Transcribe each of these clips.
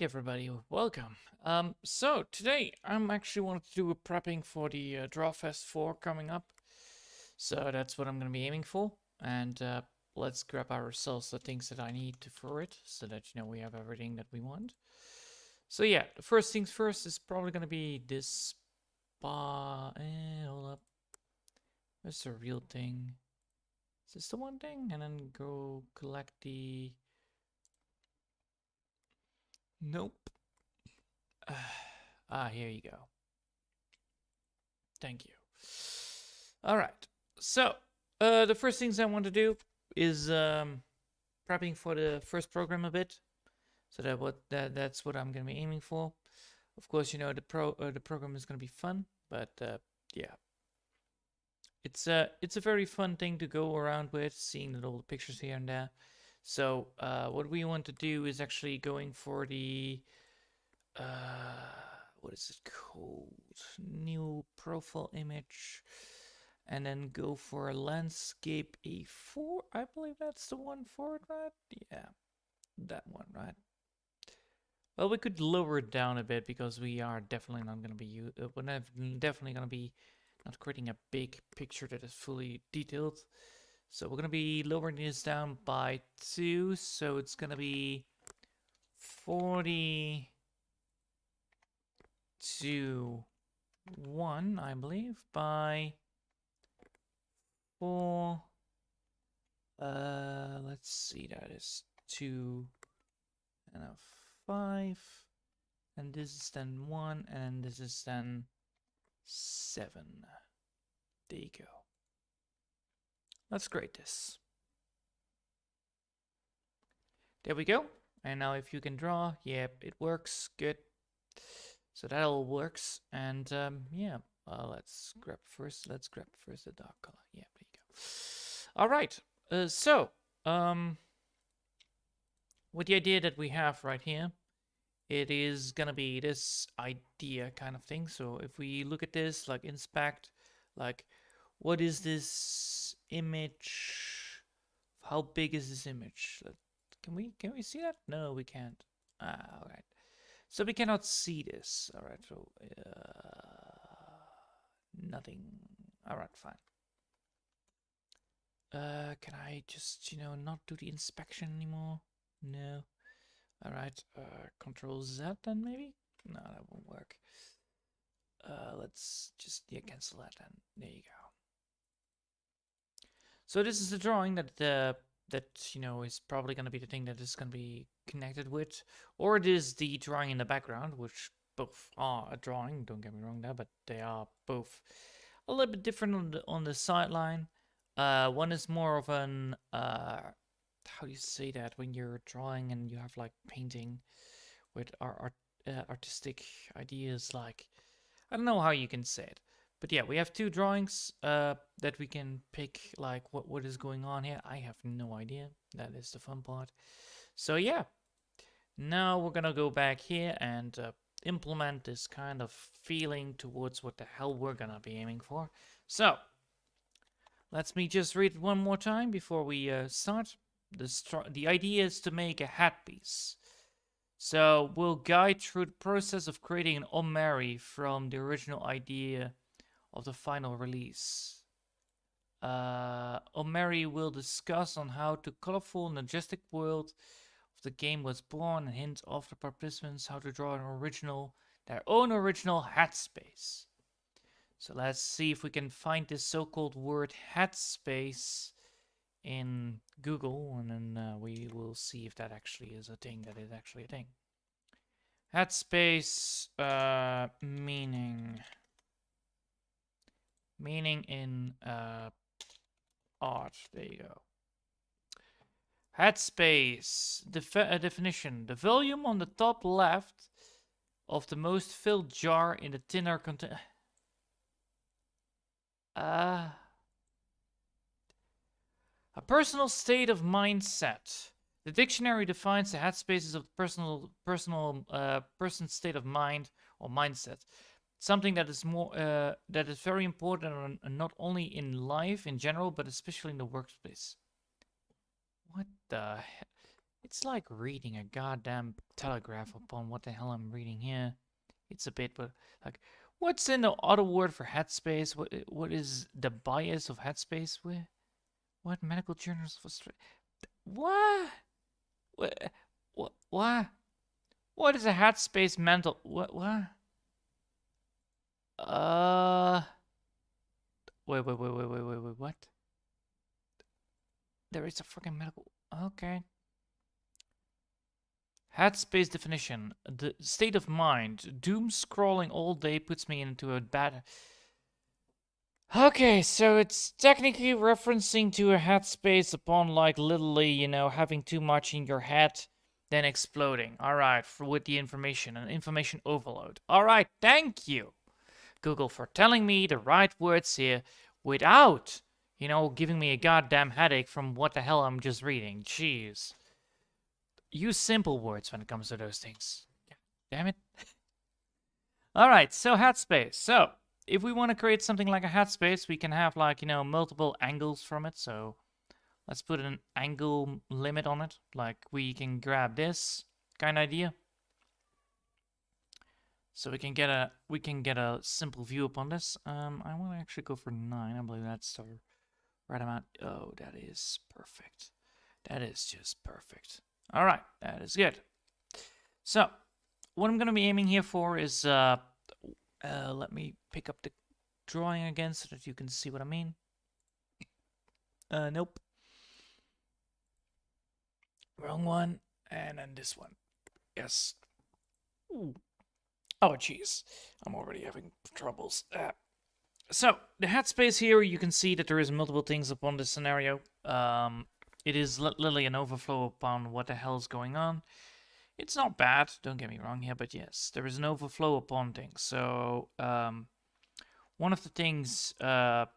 everybody, welcome. So today I'm actually wanted to do a prepping for the Drawfest4 coming up. So that's what I'm gonna be aiming for, and let's grab ourselves the things that I need for it, so that we have everything that we want. So yeah, the first things first is probably gonna be this spa. Hold up, where's the real thing? Is this the one thing? And then go collect the. Nope. Here you go. Thank you. All right. So, the first things I want to do is prepping for the first program a bit. So that's what I'm gonna be aiming for. Of course, the program is gonna be fun, but yeah, it's a very fun thing to go around with, seeing all the pictures here and there. So what we want to do is actually going for the what is it called? New profile image. And then go for landscape A4. I believe that's the one for it, right? Yeah, that one, right? Well, we could lower it down a bit because we are definitely not going to be definitely going to be not creating a big picture that is fully detailed. So we're going to be lowering this down by 2, so it's going to be 40 to 1, I believe, by 4. Let's see, that is 2 and a 5, and this is then 1, and this is then 7. There you go. Let's grade this. There we go. And now if you can draw, yep, it works. Good. So that all works. And yeah, let's grab first the dark color. Yeah, there you go. All right. So with the idea that we have right here, it is gonna be this idea kind of thing. So if we look at this, like inspect, like what is this image? How big is this image? Can we see that? No, we can't. All right. So we cannot see this. All right. So nothing. All right, fine. Can I just not do the inspection anymore? No. All right. Control Z then maybe. No, that won't work. Let's just cancel that then. There you go. So this is the drawing that is probably going to be the thing that is going to be connected with, or it is the drawing in the background, which both are a drawing. Don't get me wrong there, but they are both a little bit different on the sideline. One is more of an how do you say that when you're drawing and you have like painting with artistic ideas, like I don't know how you can say it. But yeah, we have 2 drawings that we can pick, like what is going on here. I have no idea. That is the fun part. So yeah, now we're gonna go back here and implement this kind of feeling towards what the hell we're gonna be aiming for. So let me just read it one more time before we start. The idea is to make a hat piece. So we'll guide through the process of creating an Omeri from the original idea of the final release. Omeri will discuss on how the colorful and majestic world of the game was born and hint off the participants how to draw their own original hat space. So let's see if we can find this so-called word hat space in Google, and then we will see if that actually is a thing. That is actually a thing. Hat space meaning in art. There you go. Hat space definition: the volume on the top left of the most filled jar in the thinner container. A personal state of mindset. The dictionary defines the hat spaces of the person's state of mind or mindset. Something that is that is very important, not only in life in general, but especially in the workplace. What the heck? It's like reading a goddamn telegraph upon what the hell I'm reading here. It's a bit, but like, what's in the other word for headspace? What is the bias of headspace? What medical journals for what? What? What? What is a headspace mental? What? Uh. Wait. What? There is a fucking medical. Okay. Headspace definition. The state of mind. Doom scrolling all day puts me into a bad. Okay, so it's technically referencing to a headspace upon, like, literally, you know, having too much in your head, then exploding. Alright, with the information, an information overload. Alright, thank you, Google, for telling me the right words here without, you know, giving me a goddamn headache from what the hell I'm just reading. Jeez. Use simple words when it comes to those things. Damn it. Alright, so headspace. So, if we want to create something like a headspace, we can have, like, you know, multiple angles from it. So let's put an angle limit on it. Like, we can grab this kind of idea. So we can get a simple view upon this. I want to actually go for 9. I believe that's the right amount. Oh, that is perfect. That is just perfect. All right, that is good. So what I'm going to be aiming here for is let me pick up the drawing again so that you can see what I mean. Nope. Wrong one. And then this one. Yes. Ooh. Oh, jeez. I'm already having troubles. So, the headspace here, you can see that there is multiple things upon this scenario. It is literally an overflow upon what the hell is going on. It's not bad, don't get me wrong here, but yes, there is an overflow upon things. So, one of the things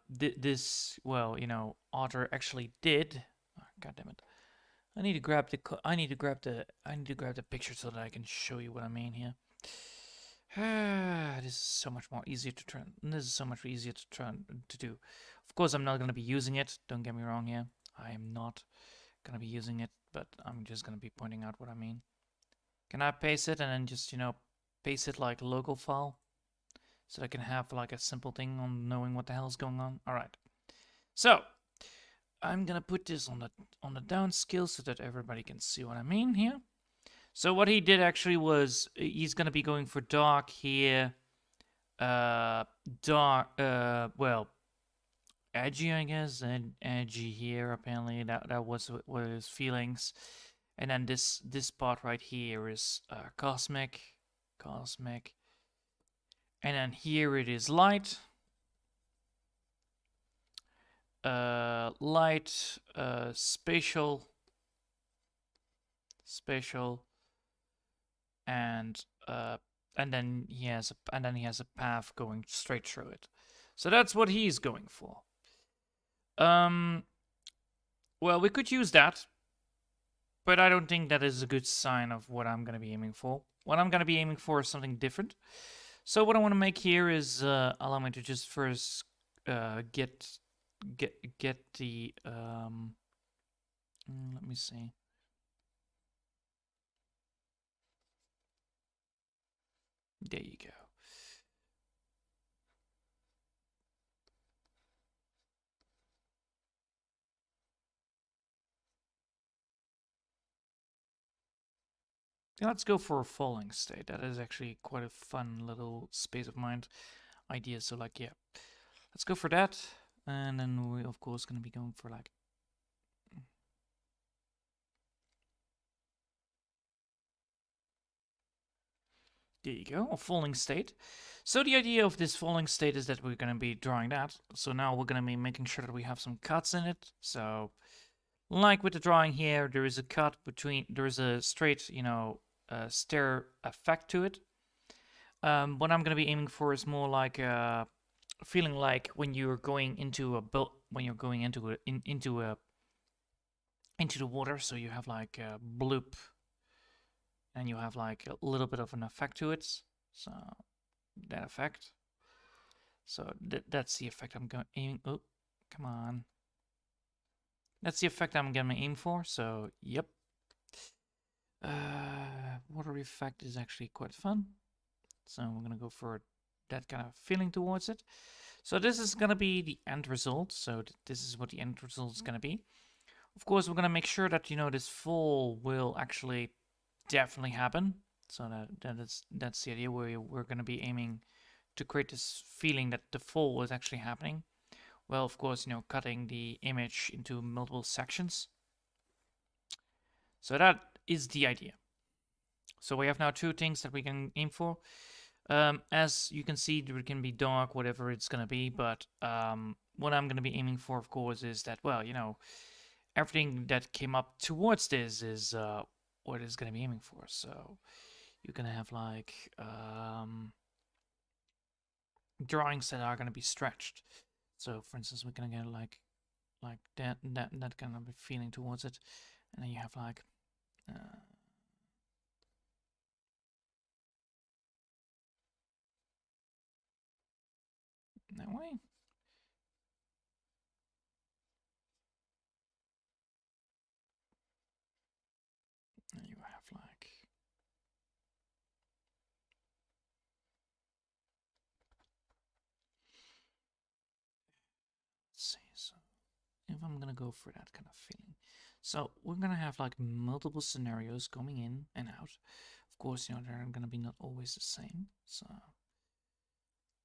this, well, you know, author actually did. Oh, God damn it! I need to grab the picture so that I can show you what I mean here. This is so much more easier to turn. This is so much easier to do. Of course, I'm not going to be using it. Don't get me wrong here. I am not going to be using it, but I'm just going to be pointing out what I mean. Can I paste it and then just, you know, paste it like a local file so I can have like a simple thing on knowing what the hell is going on? All right. So I'm going to put this on the downscale so that everybody can see what I mean here. So what he did actually was he's going to be going for dark here, well, edgy, I guess, and edgy here. Apparently, that was what his feelings. And then this part right here is cosmic, and then here it is light, spatial, and then he has a path going straight through it. So that's what he's going for. Well, we could use that, but I don't think that is a good sign of what I'm going to be aiming for. What I'm going to be aiming for is something different. So what I want to make here is allow me to just first get the let me see. There you go. Let's go for a falling state. That is actually quite a fun little space of mind idea. So like, yeah, let's go for that. And then we of course gonna be going for like, there you go, a falling state. So the idea of this falling state is that we're gonna be drawing that. So now we're gonna be making sure that we have some cuts in it. So like with the drawing here, there is a cut between, there is a straight, you know, stair effect to it. What I'm going to be aiming for is more like feeling like when you're going into a into the water, so you have like a bloop, and you have like a little bit of an effect to it. So that effect. So that's the effect I'm going aiming. Oh, come on. That's the effect I'm going to aim for. So yep. Water effect is actually quite fun. So we're going to go for that kind of feeling towards it. So this is going to be the end result. So this is what the end result is going to be. Of course, we're going to make sure that, this fall will actually definitely happen. So that's the idea. We're going to be aiming to create this feeling that the fall is actually happening. Well, of course, cutting the image into multiple sections. So that is the idea. So we have now two things that we can aim for. As you can see, it can be dark, whatever it's going to be, but what I'm going to be aiming for, of course, is that, well, everything that came up towards this is what it's going to be aiming for. So you're going to have, like, drawings that are going to be stretched. So, for instance, we're going to get, like that kind of feeling towards it. And then you have, like, that way. And you have, like, let's see, so if I'm gonna go for that kind of feeling, so we're gonna have, like, multiple scenarios going in and out. Of course, they're gonna be not always the same, so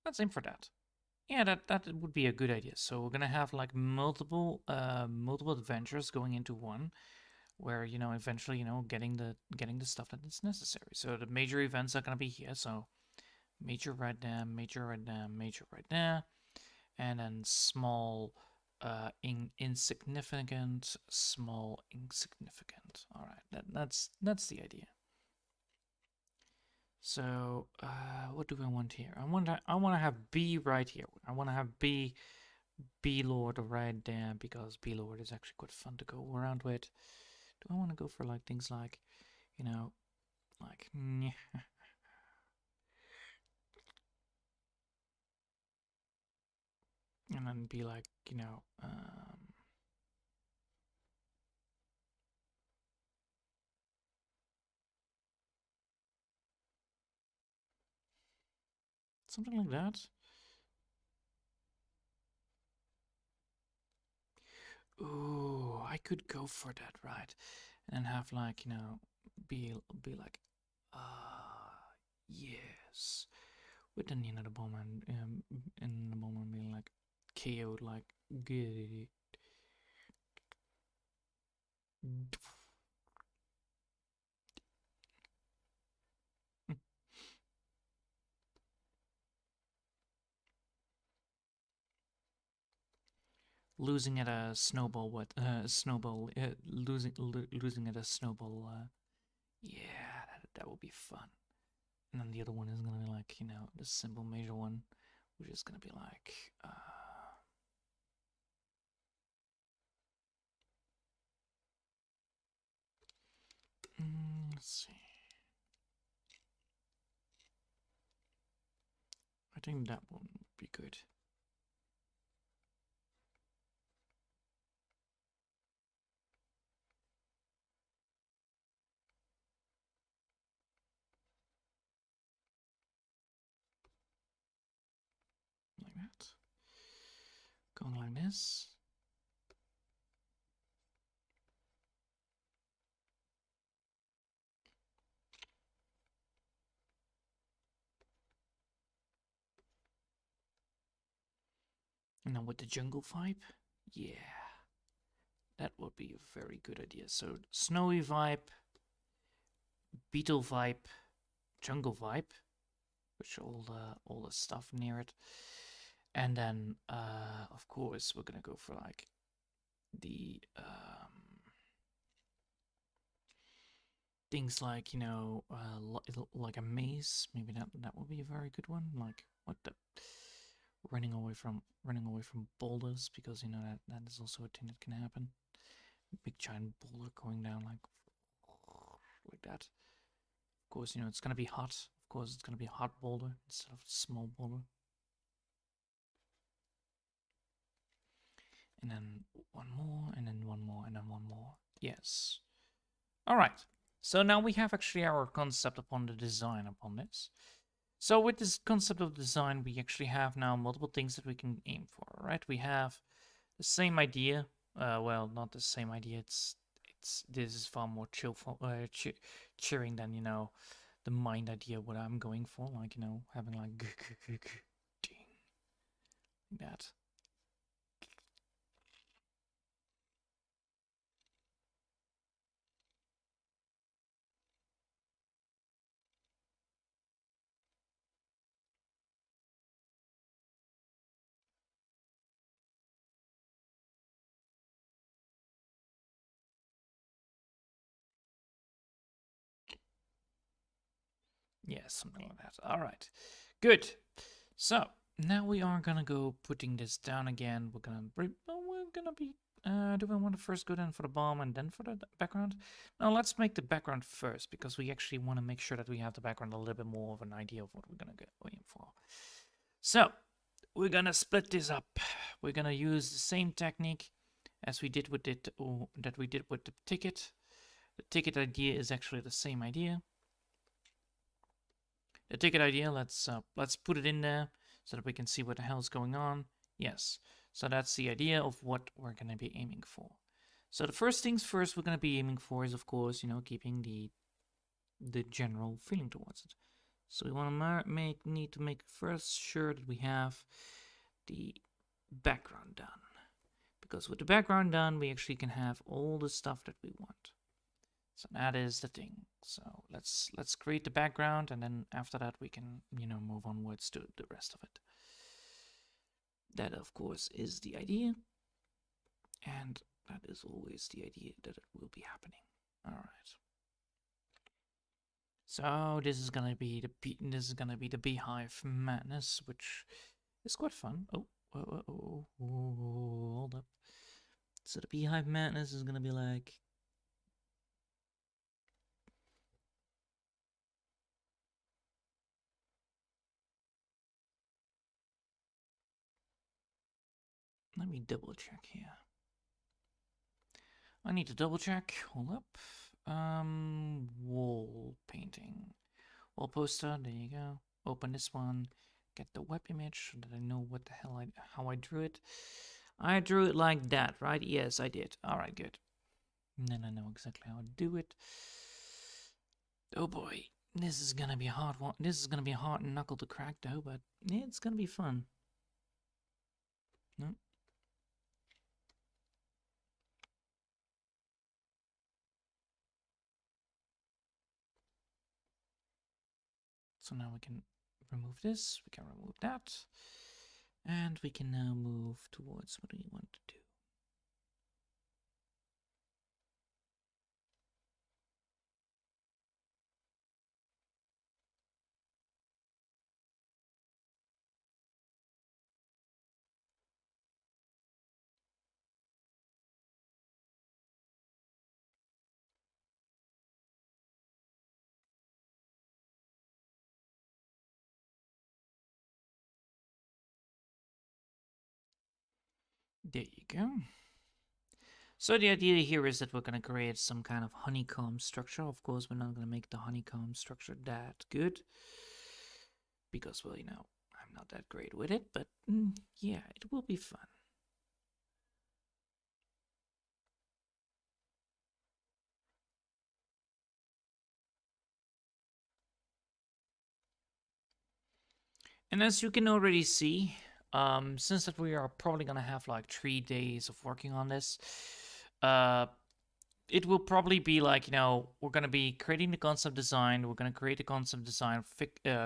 let's aim for that. Yeah, that would be a good idea. So we're gonna have, like, multiple adventures going into one, where, eventually, getting the stuff that is necessary. So the major events are gonna be here. So major right there, major right there, major right there, and then small, insignificant, small, insignificant. All right, that's the idea. So what do I want here? I want to have B right here. I want to have B Lord right there, because B Lord is actually quite fun to go around with. Do I want to go for, like, things like, like and then be like, something like that. Ooh, I could go for that, right? And have, like, be like, yes. But then, the bomber and the bomber being like KO'd, like, good. Losing at a snowball, losing at a snowball, yeah, that would be fun. And then the other one is gonna be like, the simple major one, which is gonna be like, let's see. I think that one would be good. Like that. Going like this. And then with the jungle vibe, yeah, that would be a very good idea. So snowy vibe, beetle vibe, jungle vibe, which all the stuff near it, and then of course we're gonna go for, like, the things like, like a maze. Maybe that would be a very good one. Like, what the running away from boulders, because that is also a thing that can happen. Big giant boulder going down, like that. Of course, it's gonna be hot. Of course, it's gonna be a hot boulder instead of a small boulder. And then one more, and then one more, and then one more. Yes. All right. So now we have actually our concept upon the design upon this. So with this concept of design, we actually have now multiple things that we can aim for, right? We have the same idea. Well, not the same idea. This is far more cheering than the mind idea. What I'm going for, like having like ding, like that. Yeah, something like that. All right, good. So now we are gonna go putting this down again. We're gonna be. Do we want to first go down for the bomb and then for the background? No, let's make the background first because we actually want to make sure that we have the background a little bit more of an idea of what we're gonna go in for. So we're gonna split this up. We're gonna use the same technique as we did with it, or that we did with the ticket. The ticket idea is actually the same idea. The ticket idea, let's put it in there so that we can see what the hell is going on. Yes, so that's the idea of what we're going to be aiming for. So the first things first we're going to be aiming for is, of course, keeping the general feeling towards it. So we want to need to make first sure that we have the background done. Because with the background done, we actually can have all the stuff that we want. So that is the thing. So let's create the background, and then after that we can move onwards to the rest of it. That of course is the idea, and that is always the idea that it will be happening. All right. So this is gonna be the beehive madness, which is quite fun. Oh, hold up. So the beehive madness is gonna be like. Let me double check here. I need to double check. Hold up. Wall painting. Wall poster. There you go. Open this one. Get the web image so that I know what the hell how I drew it. I drew it like that, right? Yes, I did. All right, good. Then I know exactly how to do it. Oh boy, this is gonna be a hard one. This is gonna be a hard knuckle to crack, though, but it's gonna be fun. No. So now we can remove this. We can remove that. And we can now move towards what we want to do. There you go. So the idea here is that we're going to create some kind of honeycomb structure. Of course, we're not going to make the honeycomb structure that good. Because, well, I'm not that great with it. But, yeah, it will be fun. And as you can already see, since that we are probably going to have like 3 days of working on this, it will probably be like, we're going to be creating the concept design, we're going to create the concept design,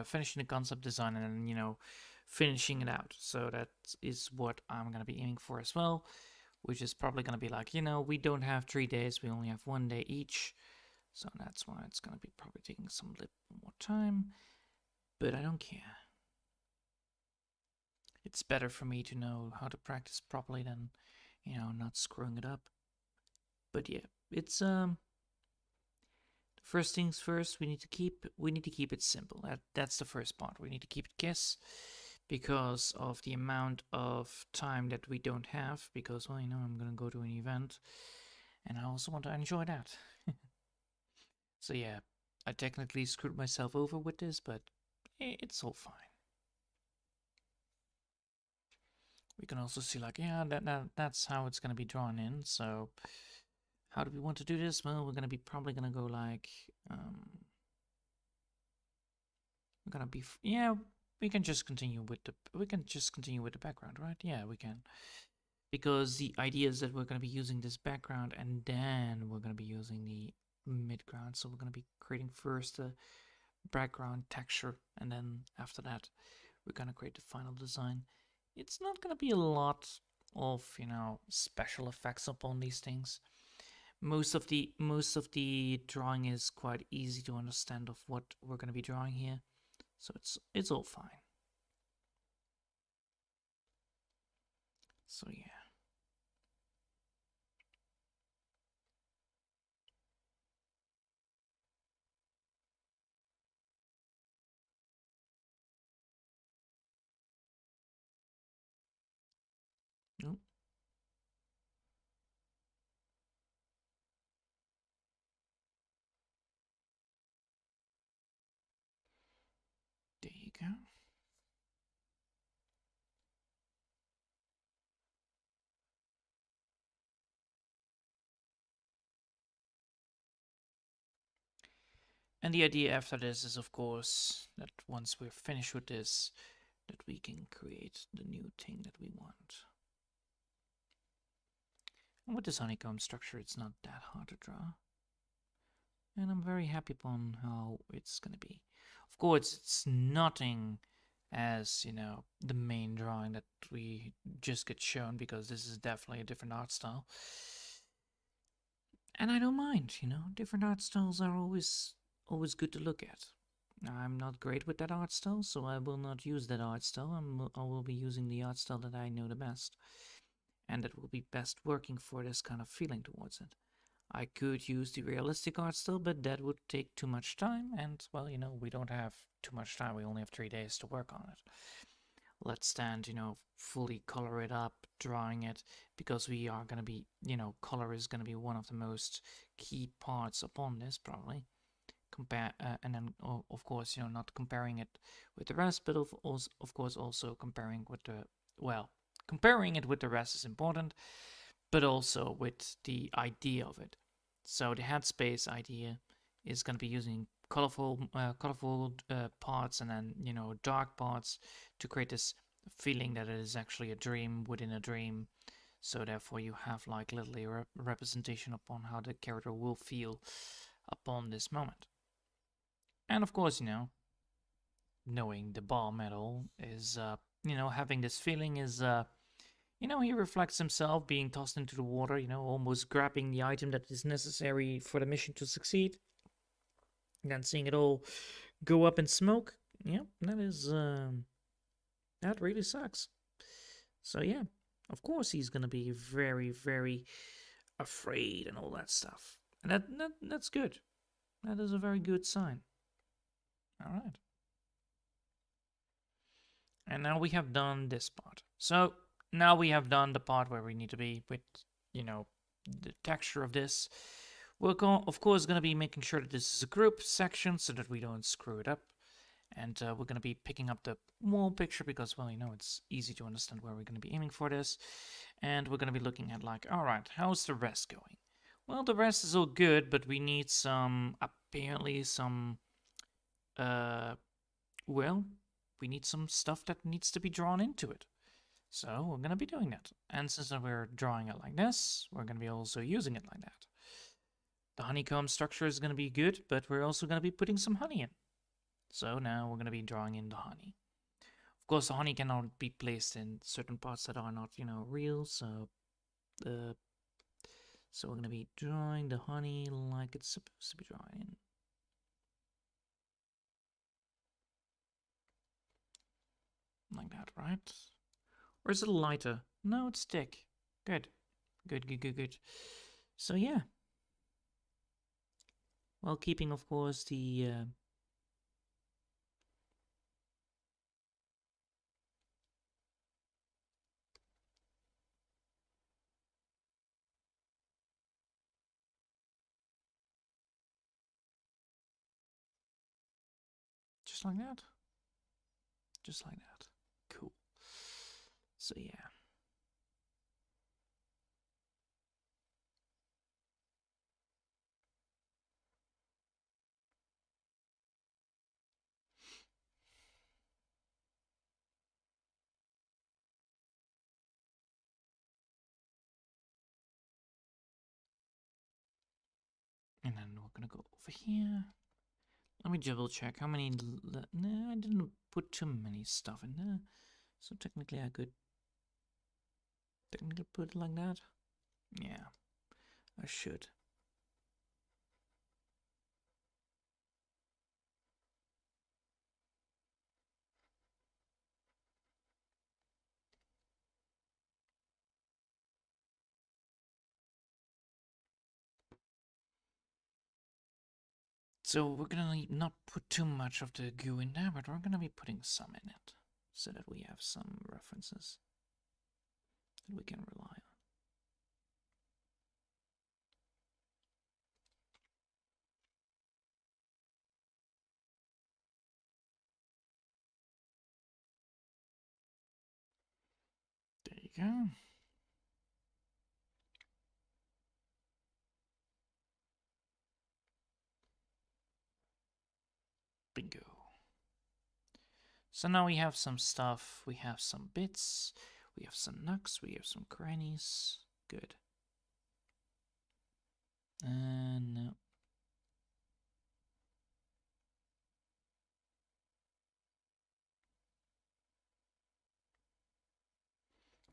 finishing the concept design, and then, finishing it out. So that is what I'm going to be aiming for as well, which is probably going to be like, we don't have 3 days, we only have 1 day each. So that's why it's going to be probably taking some little more time, but I don't care. It's better for me to know how to practice properly than, not screwing it up. But yeah, it's first things first. We need to keep it simple. That's the first part. We need to keep it guess because of the amount of time that we don't have. Because, well, I'm gonna go to an event, and I also want to enjoy that. So yeah, I technically screwed myself over with this, but it's all fine. We can also see like, yeah, that's how it's going to be drawn in. So how do we want to do this? Well, we're going to be probably going to go like, we're going to be, yeah, we can just continue with the background, right? Yeah, we can. Because the idea is that we're going to be using this background and then we're going to be using the midground. So we're going to be creating first the background texture, and then after that, we're going to create the final design. It's not going to be a lot of, special effects upon these things. Most of the drawing is quite easy to understand of what we're going to be drawing here. So it's all fine. So yeah. Oh, there you go. And the idea after this is, of course, that once we're finished with this, that we can create the new thing that we want. And with this honeycomb structure, it's not that hard to draw. And I'm very happy upon how it's going to be. Of course, it's nothing as, the main drawing that we just get shown, because this is definitely a different art style. And I don't mind, different art styles are always good to look at. I'm not great with that art style, so I will not use that art style. I will be using the art style that I know the best, and that will be best working for this kind of feeling towards it. I could use the realistic art style, but that would take too much time, and, well, we don't have too much time. We only have 3 days to work on it. Let's stand, fully color it up, drawing it, because we are going to be, color is going to be one of the most key parts upon this, probably. And then, of course, not comparing it with the rest, but of course also comparing with comparing it with the rest is important, but also with the idea of it. So the headspace idea is going to be using colorful parts, and then dark parts, to create this feeling that it is actually a dream within a dream. So therefore you have like literally a representation upon how the character will feel upon this moment. And of course, knowing the ball medal is, having this feeling is, he reflects himself being tossed into the water, almost grabbing the item that is necessary for the mission to succeed. And then seeing it all go up in smoke. Yeah, that really sucks. So yeah, of course he's gonna be very, very afraid and all that stuff. And that's good. That is a very good sign. All right. And now we have done this part. So now we have done the part where we need to be with, the texture of this. We're, of course, going to be making sure that this is a group section so that we don't screw it up. And we're going to be picking up the wall picture because, well, it's easy to understand where we're going to be aiming for this. And we're going to be looking at like, all right, how's the rest going? Well, the rest is all good, but we need apparently some, well, we need some stuff that needs to be drawn into it. So we're going to be doing that. And since we're drawing it like this, we're going to be also using it like that. The honeycomb structure is going to be good, but we're also going to be putting some honey in. So now we're going to be drawing in the honey. Of course, the honey cannot be placed in certain parts that are not, real. So we're going to be drawing the honey like it's supposed to be drawn in. Like that, right? Or is it lighter? No, it's thick. Good. Good. So yeah. While keeping, of course, the just like that. Just like that. Cool. So yeah. And then we're gonna go over here. Let me double check how many. No, I didn't put too many stuff in there. So technically I could technically put it like that. Yeah, I should. So we're gonna not put too much of the goo in there, but we're gonna be putting some in it, so that we have some references that we can rely on. There you go. Bingo. So now we have some stuff, we have some bits, we have some nooks, we have some crannies. Good. No.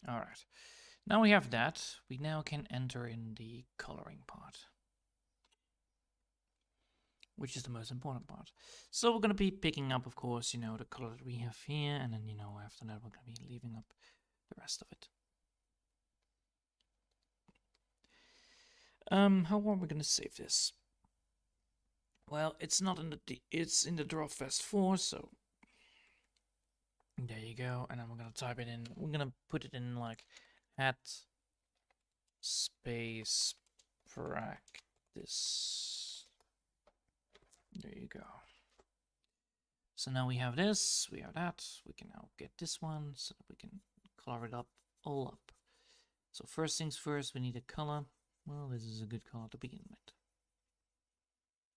Alright. Now we have that, we now can enter in the coloring part, which is the most important part. So we're going to be picking up, of course, the color that we have here, and then, after that we're going to be leaving up the rest of it. How are we going to save this? Well, it's not in it's in the Drawfest4, so there you go. And then we're going to type it in. We're going to put it in like at space practice. There you go. So now we have this, we have that. We can now get this one so that we can color it up all up. So first things first, we need a color. Well, this is a good color to begin with.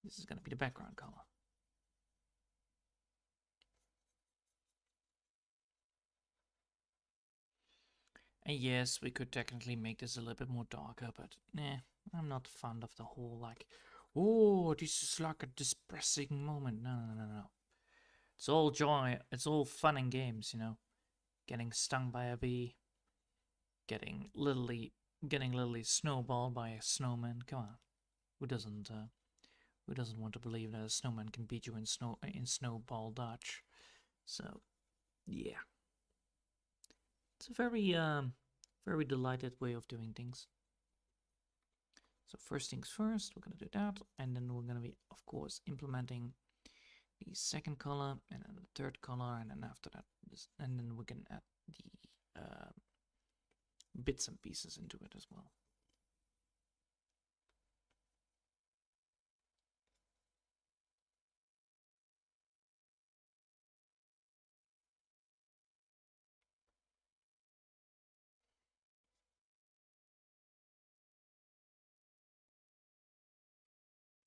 This is going to be the background color. And yes, we could technically make this a little bit more darker, but nah, I'm not fond of the whole like, oh, this is like a depressing moment. No. It's all joy. It's all fun and games, Getting stung by a bee, getting literally snowballed by a snowman. Come on, who doesn't want to believe that a snowman can beat you in snowball dodge? So, yeah, it's a very very delighted way of doing things. So first things first, we're gonna do that, and then we're gonna be, of course, implementing the second color, and then the third color, and then after that, and then we can add the bits and pieces into it as well.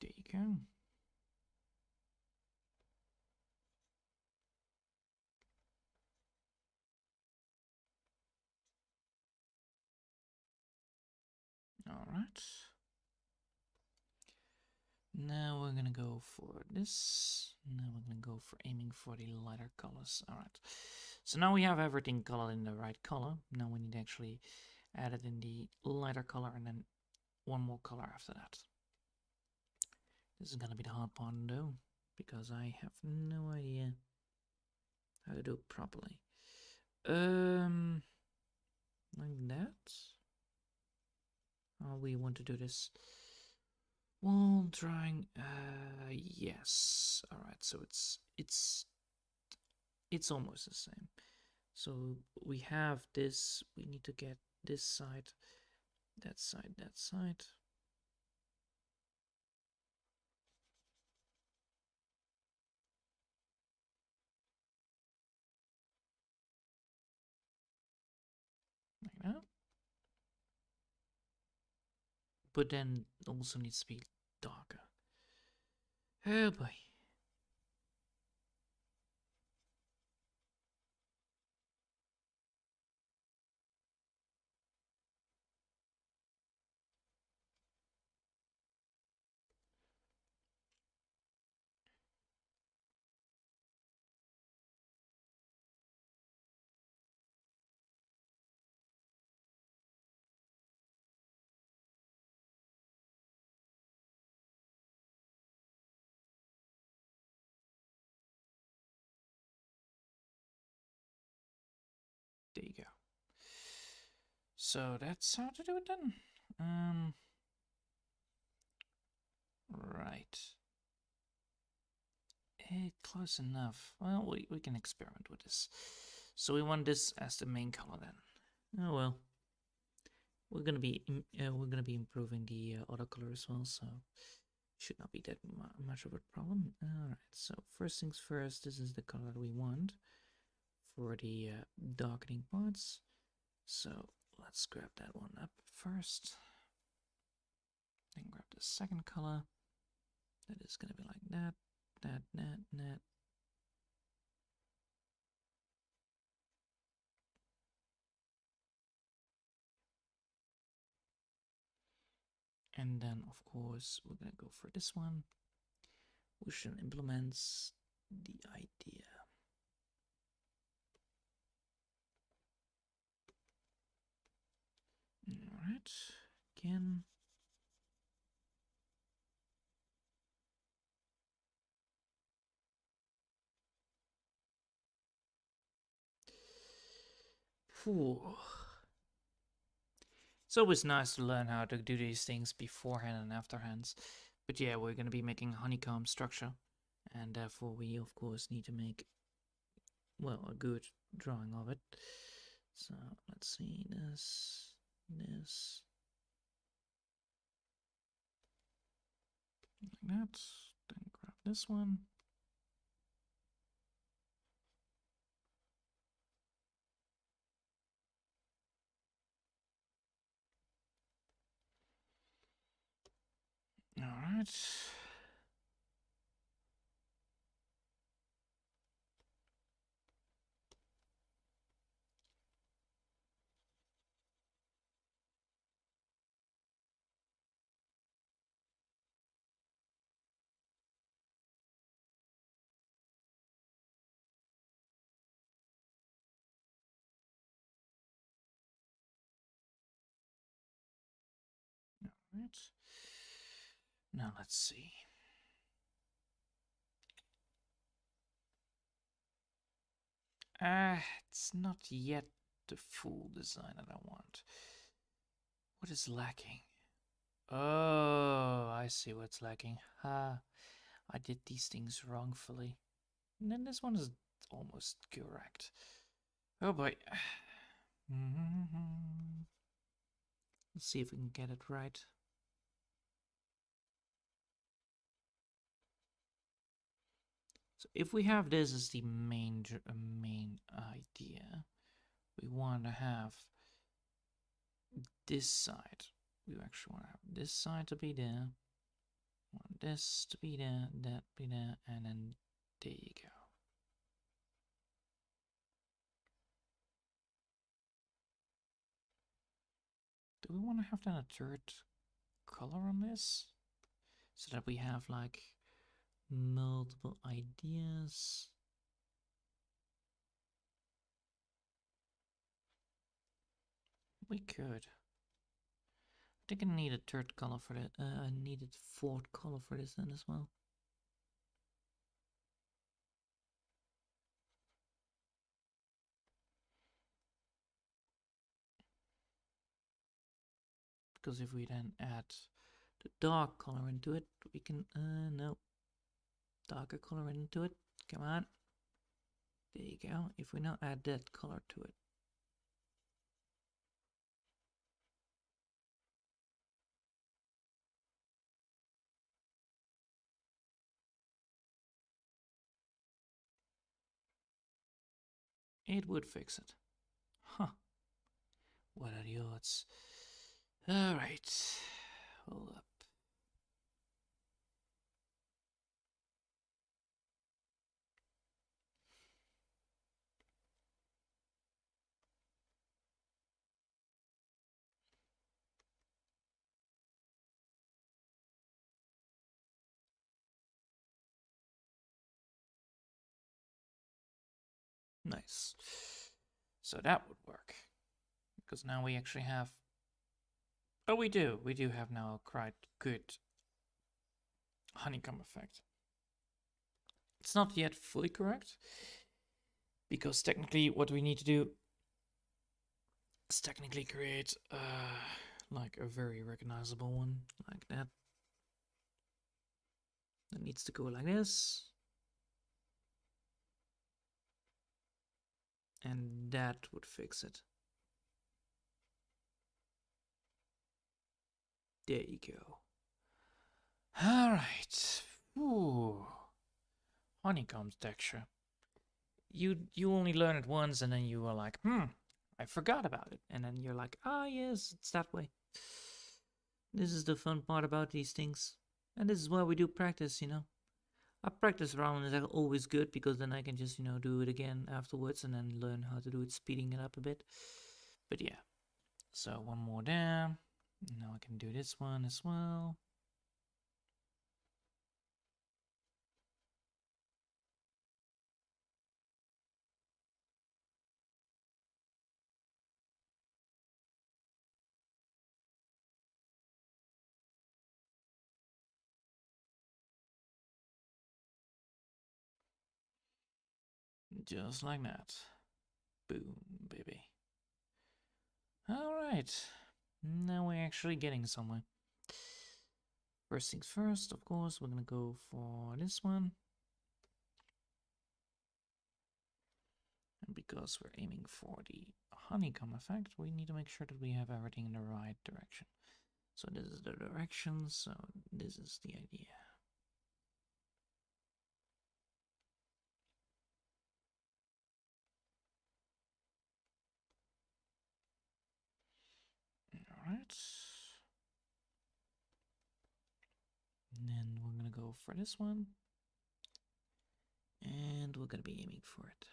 There you go. All right. Now we're gonna go for this. Now we're gonna go for aiming for the lighter colors. All right. So now we have everything colored in the right color. Now we need to actually add it in the lighter color and then one more color after that. This is gonna be the hard part though, because I have no idea how to do it properly. Like that. How we want to do this? Wall drawing. Yes. All right. So it's almost the same. So we have this. We need to get this side, that side, that side. but then also needs to be darker. Oh boy. There you go. So that's how to do it then. Right. Close enough. Well, we can experiment with this. So we want this as the main color then. Oh well. We're gonna be improving the other color as well, so should not be that much of a problem. All right. So first things first. This is the color we want for the darkening parts. So let's grab that one up first. Then grab the second color. That is gonna be like that. That. And then, of course, we're gonna go for this one, which then implements the idea. Alright, again. Whew. It's always nice to learn how to do these things beforehand and afterhands. But yeah, we're going to be making a honeycomb structure. And therefore we, of course, need to make, well, a good drawing of it. So, let's see, this. Like that. Then grab this one. Alright. Alright. Now let's see. It's not yet the full design that I want. What is lacking? Oh, I see what's lacking. Ha, I did these things wrongfully. And then this one is almost correct. Oh boy. Let's see if we can get it right. So if we have this as the main idea, we want to have this side. We actually want to have this side to be there. Want this to be there, that be there, and then there you go. Do we want to have then a third color on this? So that we have like multiple ideas. We could. I think I need a third color for that. I needed fourth color for this then as well. Because if we then add the dark color into it, we can, no. Darker color into it, come on. There you go. If we now add that color to it. It would fix it. Huh. What are the odds? Alright. Hold up. Nice. So that would work. Because now we actually have... Oh, we do. We do have now a quite good honeycomb effect. It's not yet fully correct. Because technically what we need to do is technically create like a very recognizable one. Like that. That needs to go like this. And that would fix it. There you go. All right. Ooh. Honeycomb texture. You only learn it once and then you are like, I forgot about it. And then you're like, ah, yes, it's that way. This is the fun part about these things. And this is why we do practice, you know. A practice round is always good because then I can just, you know, do it again afterwards and then learn how to do it, speeding it up a bit. But yeah. So one more there. Now I can do this one as well. Just like that. Boom, baby. Alright. Now we're actually getting somewhere. First things first, of course, we're gonna go for this one. And because we're aiming for the honeycomb effect, we need to make sure that we have everything in the right direction. So this is the direction, so this is the idea. Alright. And then we're gonna go for this one. And we're gonna be aiming for it.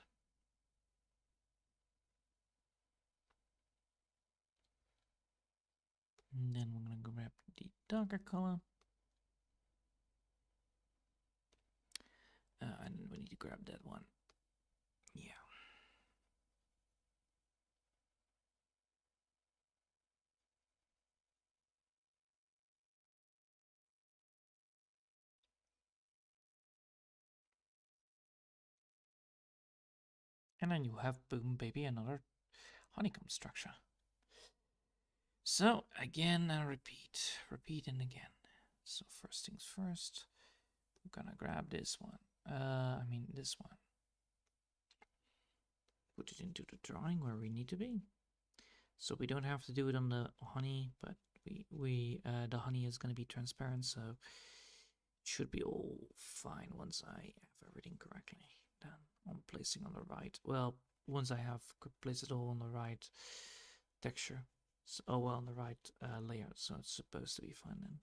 And then we're gonna grab the darker color. And we need to grab that one. Yeah. And then you have, boom, baby, another honeycomb structure. So again, and repeat and again. So first things first, I'm gonna grab this one. This one. Put it into the drawing where we need to be. So we don't have to do it on the honey, but the honey is gonna be transparent, so it should be all fine once I have everything correctly done. On placing on the right. Well, once I have placed it all on the right texture. So, on the right layer, so it's supposed to be fine then.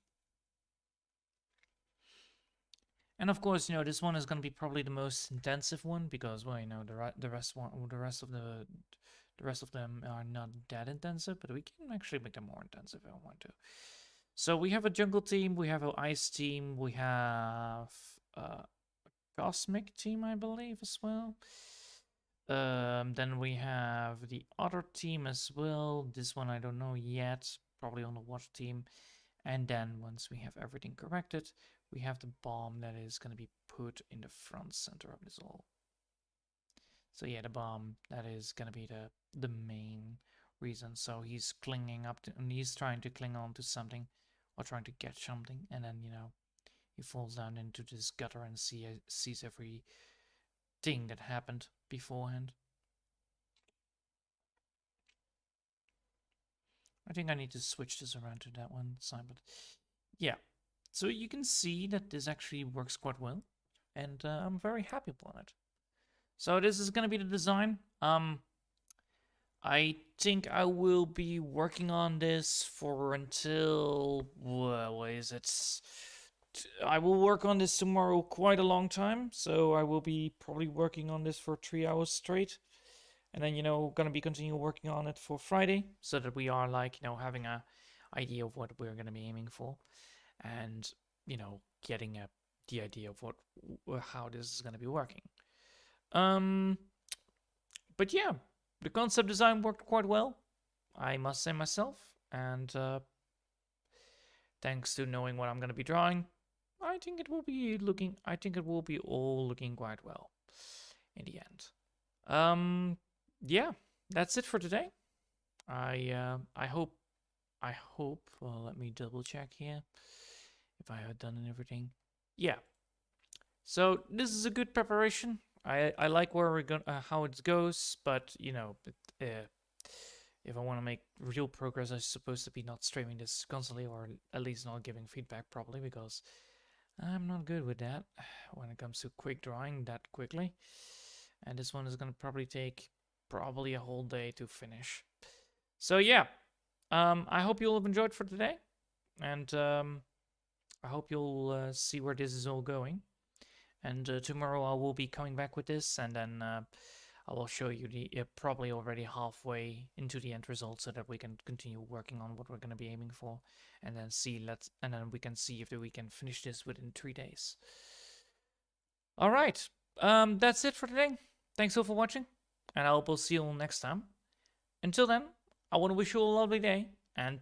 And of course, you know, this one is going to be probably the most intensive one because, well, you know, the rest of them are not that intensive, but we can actually make them more intensive if I want to. So we have a jungle team, we have an ice team, we have a cosmic team, I believe, as well. Then we have the other team as well. This one I don't know yet, probably on the water team. And then once we have everything corrected, we have the bomb that is going to be put in the front center of this all. So yeah, the bomb, that is going to be the main reason. So he's clinging up to, and he's trying to cling on to something or trying to catch something. And then, you know, he falls down into this gutter and sees every thing that happened beforehand. I think I need to switch this around to that one side, but yeah. So you can see that this actually works quite well, and I'm very happy upon it. So this is going to be the design. I think I will be working on this for until what is it? I will work on this tomorrow quite a long time, so I will be probably working on this for 3 hours straight, and then gonna be continue working on it for Friday, so that we are like having a idea of what we're gonna be aiming for, and getting the idea of how this is gonna be working. Um, but yeah, the concept design worked quite well, I must say myself, and thanks to knowing what I'm going to be drawing, I think it will be looking. I think it will be all looking quite well in the end. Yeah, that's it for today. I hope. Well, let me double check here if I have done everything. Yeah. So this is a good preparation. I like where we're going, how it goes, but if I want to make real progress, I'm supposed to be not streaming this constantly, or at least not giving feedback properly, because I'm not good with that when it comes to quick drawing that quickly. And this one is going to probably take a whole day to finish. So yeah, I hope you'll have enjoyed for today, and I hope you'll see where this is all going. And tomorrow I will be coming back with this, and then I will show you the probably already halfway into the end result, so that we can continue working on what we're going to be aiming for, and then we can see if we can finish this within 3 days. All right, that's it for today. Thanks all for watching, and I hope we'll see you all next time. Until then, I want to wish you all a lovely day, and